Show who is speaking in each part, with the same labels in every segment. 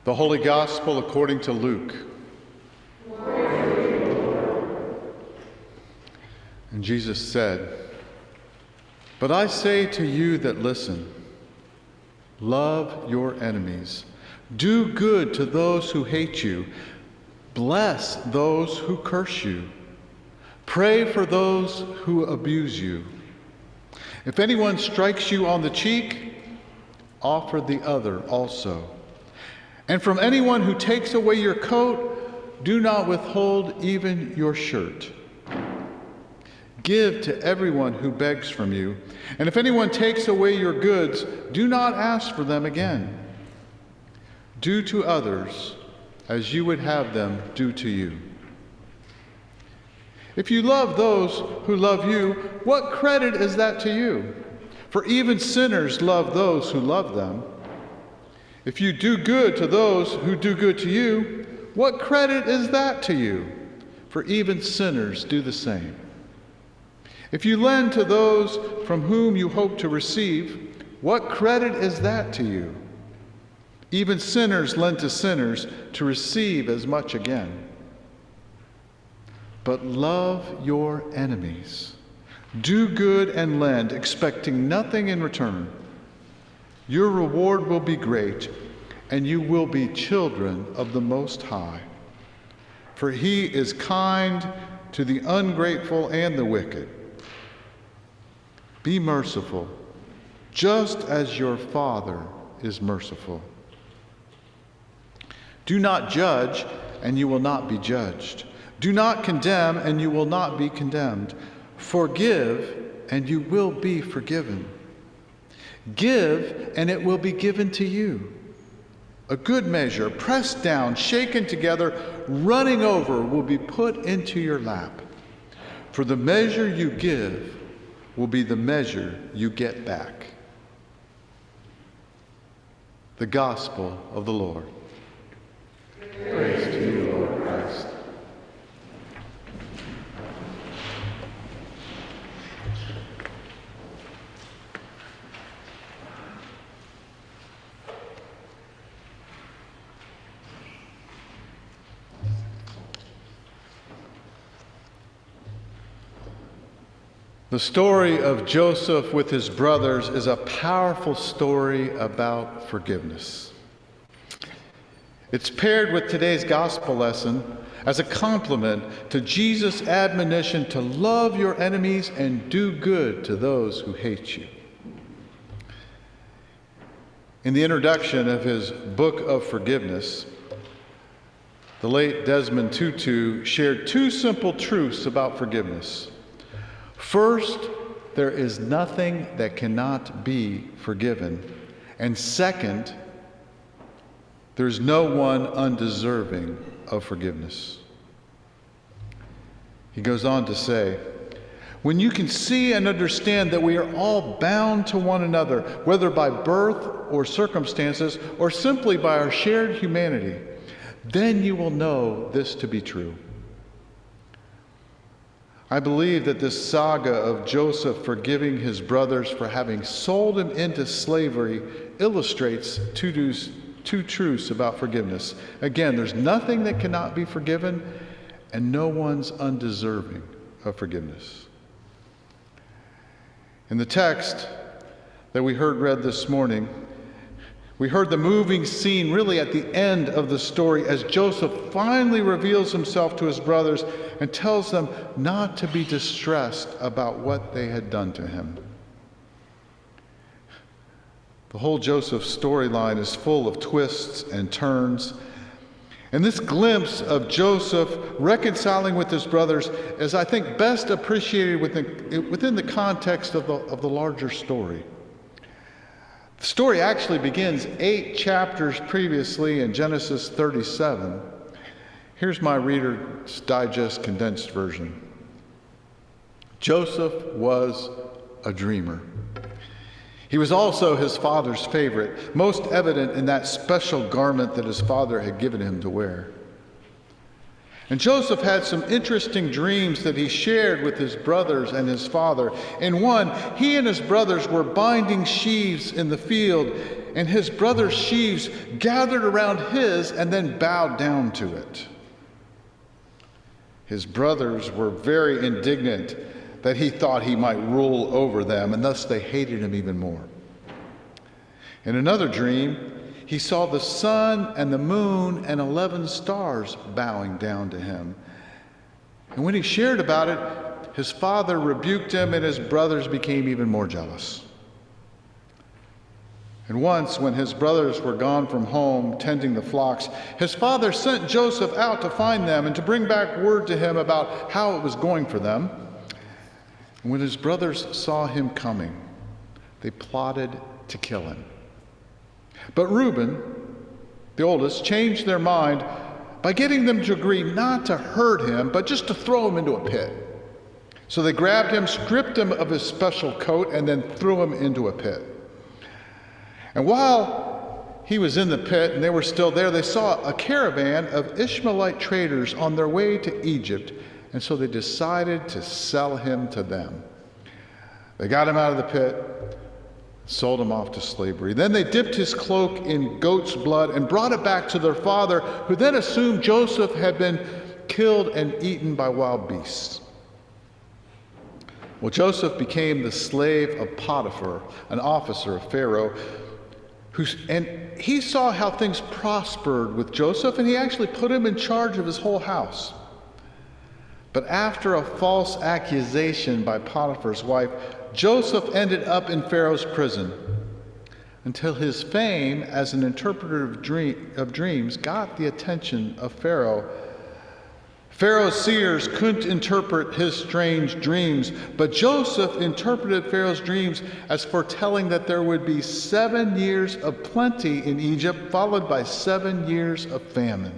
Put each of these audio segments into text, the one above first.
Speaker 1: The Holy Gospel according to Luke. And Jesus said, "But I say to you that listen, love your enemies, do good to those who hate you, bless those who curse you, pray for those who abuse you. If anyone strikes you on the cheek, offer the other also. And from anyone who takes away your coat, do not withhold even your shirt. Give to everyone who begs from you, and if anyone takes away your goods, do not ask for them again. Do to others as you would have them do to you. If you love those who love you, what credit is that to you? For even sinners love those who love them. If you do good to those who do good to you, what credit is that to you? For even sinners do the same. If you lend to those from whom you hope to receive, what credit is that to you? Even sinners lend to sinners to receive as much again. But love your enemies. Do good and lend, expecting nothing in return. Your reward will be great, and you will be children of the Most High. For he is kind to the ungrateful and the wicked. Be merciful, just as your Father is merciful. Do not judge, and you will not be judged. Do not condemn, and you will not be condemned. Forgive, and you will be forgiven. Give, and it will be given to you. A good measure, pressed down, shaken together, running over, will be put into your lap. For the measure you give will be the measure you get back." The Gospel of the Lord. Praise to you, Lord Christ. The story of Joseph with his brothers is a powerful story about forgiveness. It's paired with today's gospel lesson as a complement to Jesus' admonition to love your enemies and do good to those who hate you. In the introduction of his book of forgiveness, the late Desmond Tutu shared two simple truths about forgiveness. First, there is nothing that cannot be forgiven. And second, there's no one undeserving of forgiveness. He goes on to say, when you can see and understand that we are all bound to one another, whether by birth or circumstances, or simply by our shared humanity, then you will know this to be true. I believe that this saga of Joseph forgiving his brothers for having sold him into slavery illustrates two truths about forgiveness. Again, there's nothing that cannot be forgiven, and no one's undeserving of forgiveness. In the text that we heard read this morning, we heard the moving scene really at the end of the story as Joseph finally reveals himself to his brothers and tells them not to be distressed about what they had done to him. The whole Joseph storyline is full of twists and turns. And this glimpse of Joseph reconciling with his brothers is, I think, best appreciated within the context of the larger story. The story actually begins 8 chapters previously in Genesis 37. Here's my Reader's Digest condensed version. Joseph was a dreamer. He was also his father's favorite, most evident in that special garment that his father had given him to wear. And Joseph had some interesting dreams that he shared with his brothers and his father. In one, he and his brothers were binding sheaves in the field, and his brother's sheaves gathered around his and then bowed down to it. His brothers were very indignant that he thought he might rule over them, and thus they hated him even more. In another dream, he saw the sun and the moon and 11 stars bowing down to him. And when he shared about it, his father rebuked him, and his brothers became even more jealous. And once, when his brothers were gone from home tending the flocks, his father sent Joseph out to find them and to bring back word to him about how it was going for them. And when his brothers saw him coming, they plotted to kill him. But Reuben, the oldest, changed their mind by getting them to agree not to hurt him, but just to throw him into a pit. So they grabbed him, stripped him of his special coat, and then threw him into a pit. And while he was in the pit and they were still there, they saw a caravan of Ishmaelite traders on their way to Egypt, and so they decided to sell him to them. They got him out of the pit, sold him off to slavery. Then they dipped his cloak in goat's blood and brought it back to their father, who then assumed Joseph had been killed and eaten by wild beasts. Well, Joseph became the slave of Potiphar, an officer of Pharaoh, and he saw how things prospered with Joseph, and he actually put him in charge of his whole house. But after a false accusation by Potiphar's wife, Joseph ended up in Pharaoh's prison until his fame as an interpreter of dreams got the attention of Pharaoh. Pharaoh's seers couldn't interpret his strange dreams, but Joseph interpreted Pharaoh's dreams as foretelling that there would be 7 years of plenty in Egypt, followed by 7 years of famine.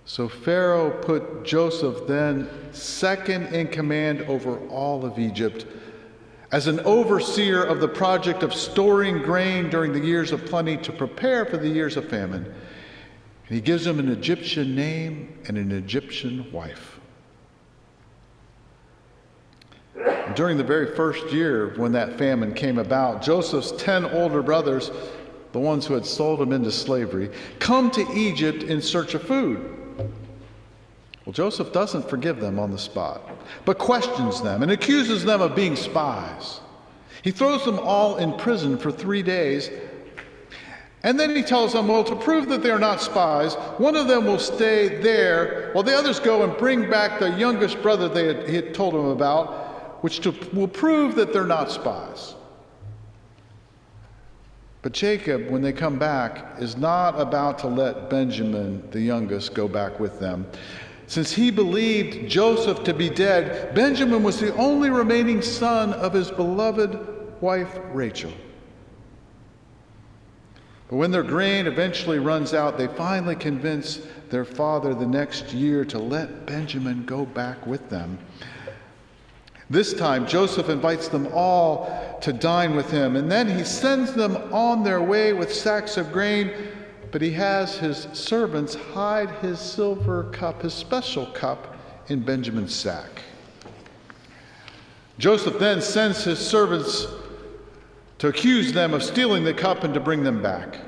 Speaker 1: So Pharaoh put Joseph then second in command over all of Egypt, as an overseer of the project of storing grain during the years of plenty to prepare for the years of famine. And he gives him an Egyptian name and an Egyptian wife. And during the very first year when that famine came about, Joseph's 10 older brothers, the ones who had sold him into slavery, come to Egypt in search of food. Well, Joseph doesn't forgive them on the spot, but questions them and accuses them of being spies. He throws them all in prison for 3 days, and then he tells them, well, to prove that they are not spies, one of them will stay there while the others go and bring back the youngest brother he had told him about, which will prove that they're not spies. But Jacob, when they come back, is not about to let Benjamin, the youngest, go back with them. Since he believed Joseph to be dead, Benjamin was the only remaining son of his beloved wife, Rachel. But when their grain eventually runs out, they finally convince their father the next year to let Benjamin go back with them. This time, Joseph invites them all to dine with him, and then he sends them on their way with sacks of grain, but he has his servants hide his silver cup, his special cup, in Benjamin's sack. Joseph then sends his servants to accuse them of stealing the cup and to bring them back. And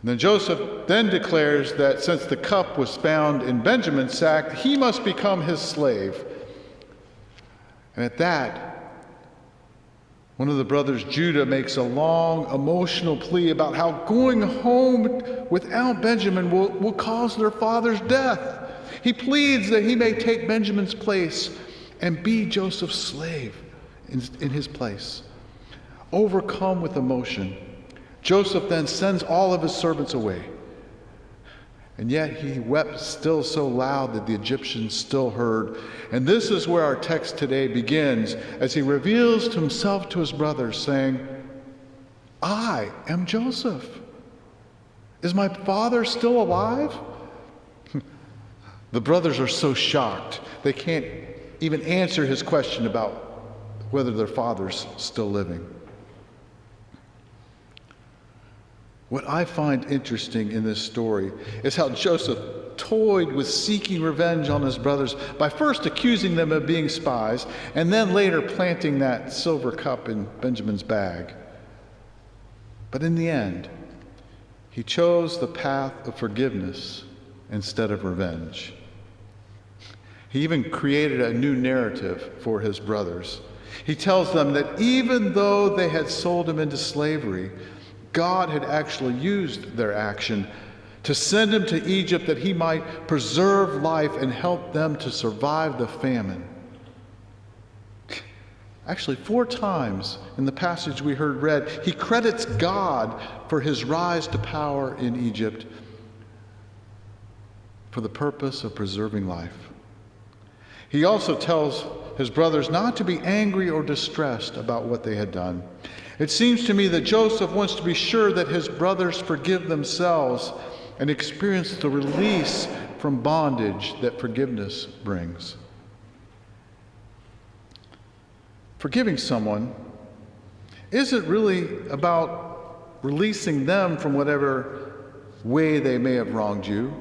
Speaker 1: then Joseph then declares that since the cup was found in Benjamin's sack, he must become his slave. And at that, one of the brothers, Judah, makes a long emotional plea about how going home without Benjamin will cause their father's death. He pleads that he may take Benjamin's place and be Joseph's slave in his place. Overcome with emotion, Joseph then sends all of his servants away. And yet he wept still so loud that the Egyptians still heard. And this is where our text today begins, as he reveals to himself to his brothers, saying, I am Joseph. Is my father still alive? The brothers are so shocked, they can't even answer his question about whether their father's still living. What I find interesting in this story is how Joseph toyed with seeking revenge on his brothers by first accusing them of being spies and then later planting that silver cup in Benjamin's bag. But in the end, he chose the path of forgiveness instead of revenge. He even created a new narrative for his brothers. He tells them that even though they had sold him into slavery, God had actually used their action to send him to Egypt that he might preserve life and help them to survive the famine. Actually, 4 times in the passage we heard read, he credits God for his rise to power in Egypt for the purpose of preserving life. He also tells his brothers not to be angry or distressed about what they had done. It seems to me that Joseph wants to be sure that his brothers forgive themselves and experience the release from bondage that forgiveness brings. Forgiving someone isn't really about releasing them from whatever way they may have wronged you.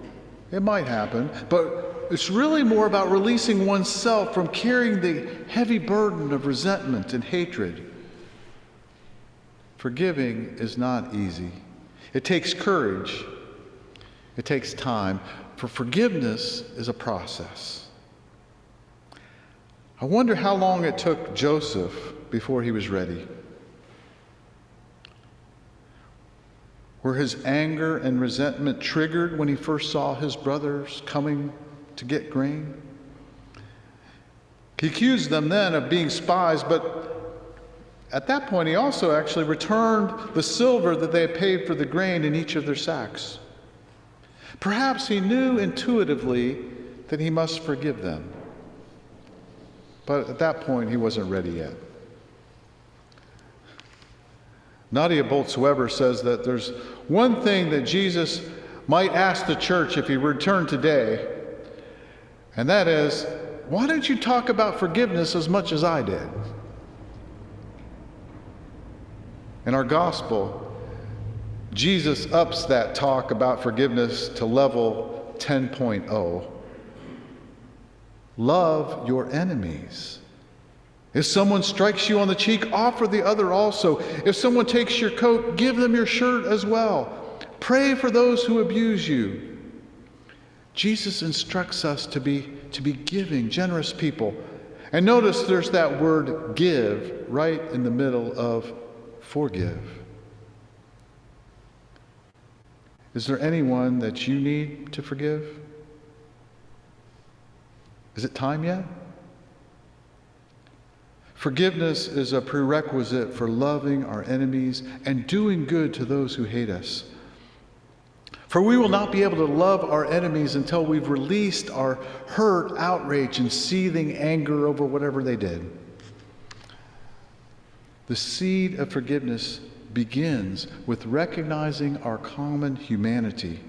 Speaker 1: It might happen, but it's really more about releasing oneself from carrying the heavy burden of resentment and hatred. Forgiving is not easy. It takes courage. It takes time. For forgiveness is a process. I wonder how long it took Joseph before he was ready. Were his anger and resentment triggered when he first saw his brothers coming to get grain? He accused them then of being spies, but at that point he also actually returned the silver that they had paid for the grain in each of their sacks. Perhaps he knew intuitively that he must forgive them. But at that point, he wasn't ready yet. Nadia Boltz-Weber says that there's one thing that Jesus might ask the church if he returned today, and that is, why don't you talk about forgiveness as much as I did? In our gospel, Jesus ups that talk about forgiveness to level 10.0. Love your enemies. If someone strikes you on the cheek, offer the other also. If someone takes your coat, give them your shirt as well. Pray for those who abuse you. Jesus instructs us to be giving, generous people. And notice there's that word give right in the middle of forgive. Is there anyone that you need to forgive? Is it time yet? Forgiveness is a prerequisite for loving our enemies and doing good to those who hate us. For we will not be able to love our enemies until we've released our hurt, outrage, and seething anger over whatever they did. The seed of forgiveness begins with recognizing our common humanity.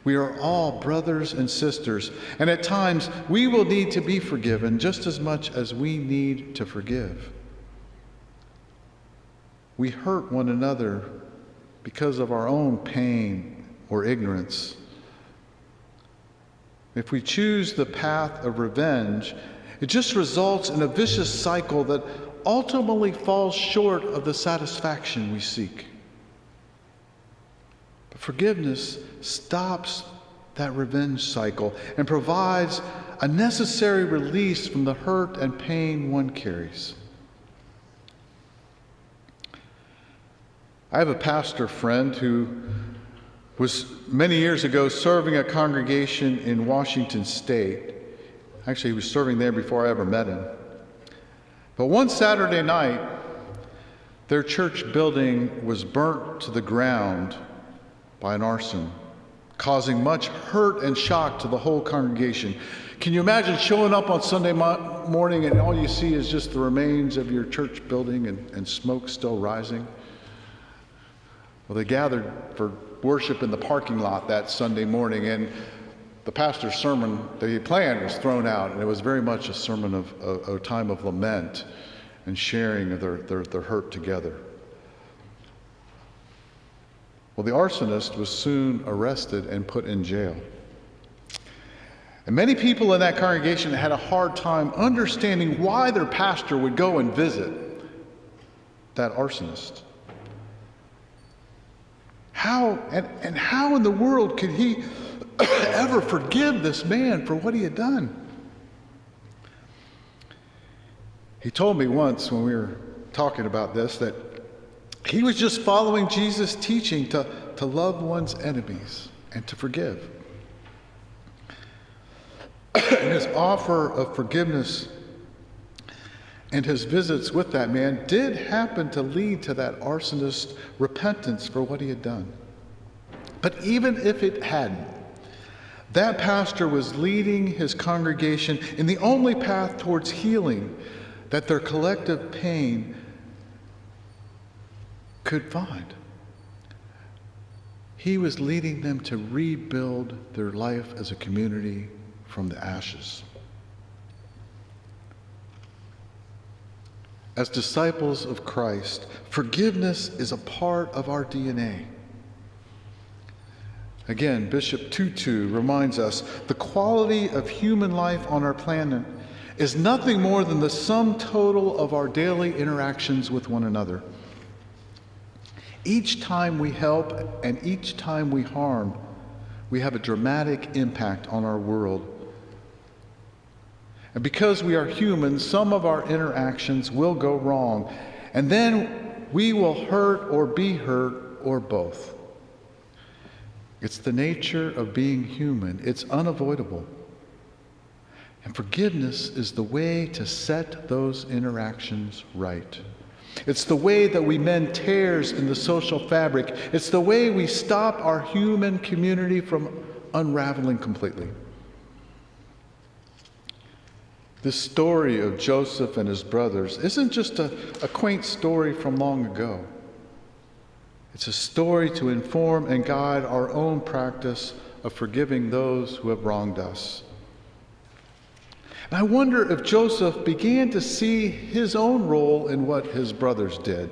Speaker 1: We are all brothers and sisters, and at times we will need to be forgiven just as much as we need to forgive. We hurt one another because of our own pain or ignorance. If we choose the path of revenge, it just results in a vicious cycle that ultimately falls short of the satisfaction we seek. Forgiveness stops that revenge cycle and provides a necessary release from the hurt and pain one carries. I have a pastor friend who was many years ago serving a congregation in Washington State. Actually, he was serving there before I ever met him. But one Saturday night, their church building was burnt to the ground by an arson, causing much hurt and shock to the whole congregation. Can you imagine showing up on Sunday morning and all you see is just the remains of your church building and smoke still rising? Well, they gathered for worship in the parking lot that Sunday morning, and the pastor's sermon that he planned was thrown out, and it was very much a sermon of a time of lament and sharing of their hurt together. Well, the arsonist was soon arrested and put in jail. And many people in that congregation had a hard time understanding why their pastor would go and visit that arsonist. How in the world could he ever forgive this man for what he had done? He told me once when we were talking about this that he was just following Jesus' teaching to love one's enemies and to forgive. And his offer of forgiveness and his visits with that man did happen to lead to that arsonist's repentance for what he had done. But even if it hadn't, that pastor was leading his congregation in the only path towards healing that their collective pain could find. He was leading them to rebuild their life as a community from the ashes. As disciples of Christ, forgiveness is a part of our DNA. Again, Bishop Tutu reminds us the quality of human life on our planet is nothing more than the sum total of our daily interactions with one another. Each time we help and each time we harm, we have a dramatic impact on our world. And because we are human, some of our interactions will go wrong, and then we will hurt or be hurt or both. It's the nature of being human. It's unavoidable. And forgiveness is the way to set those interactions right. It's the way that we mend tears in the social fabric. It's the way we stop our human community from unraveling completely. This story of Joseph and his brothers isn't just a quaint story from long ago. It's a story to inform and guide our own practice of forgiving those who have wronged us. And I wonder if Joseph began to see his own role in what his brothers did.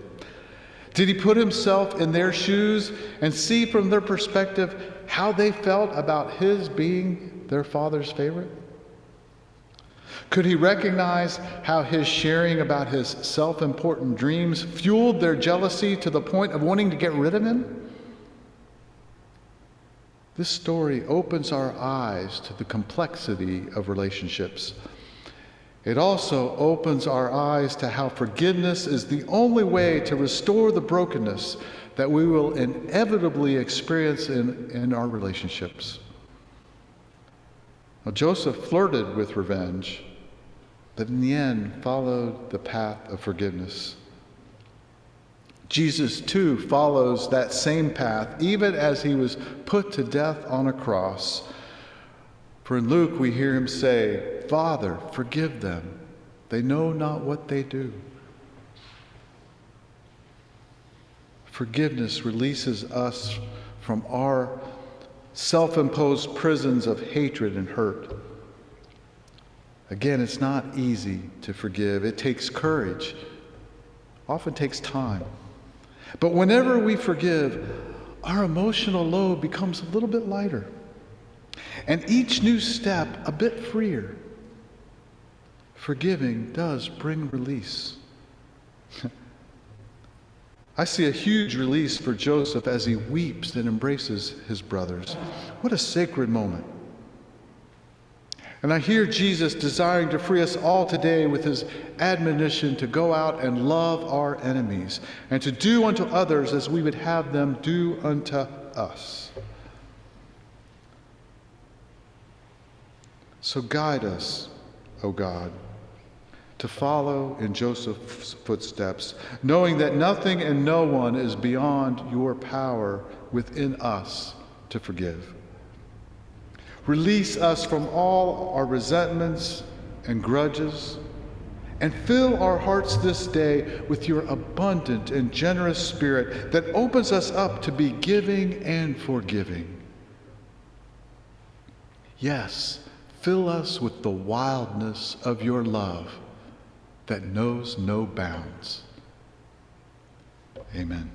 Speaker 1: Did he put himself in their shoes and see from their perspective how they felt about his being their father's favorite? Could he recognize how his sharing about his self-important dreams fueled their jealousy to the point of wanting to get rid of him? This story opens our eyes to the complexity of relationships. It also opens our eyes to how forgiveness is the only way to restore the brokenness that we will inevitably experience in our relationships. Now, Joseph flirted with revenge, but in the end followed the path of forgiveness. Jesus too follows that same path, even as he was put to death on a cross. For in Luke we hear him say, "Father, forgive them. They know not what they do." Forgiveness releases us from our self-imposed prisons of hatred and hurt. Again, it's not easy to forgive. It takes courage, often takes time. But whenever we forgive, our emotional load becomes a little bit lighter, and each new step a bit freer. Forgiving does bring release. I see a huge release for Joseph as he weeps and embraces his brothers. What a sacred moment. And I hear Jesus desiring to free us all today with his admonition to go out and love our enemies and to do unto others as we would have them do unto us. So guide us, O God, to follow in Joseph's footsteps, knowing that nothing and no one is beyond your power within us to forgive. Release us from all our resentments and grudges, and fill our hearts this day with your abundant and generous spirit that opens us up to be giving and forgiving. Yes, fill us with the wildness of your love that knows no bounds. Amen.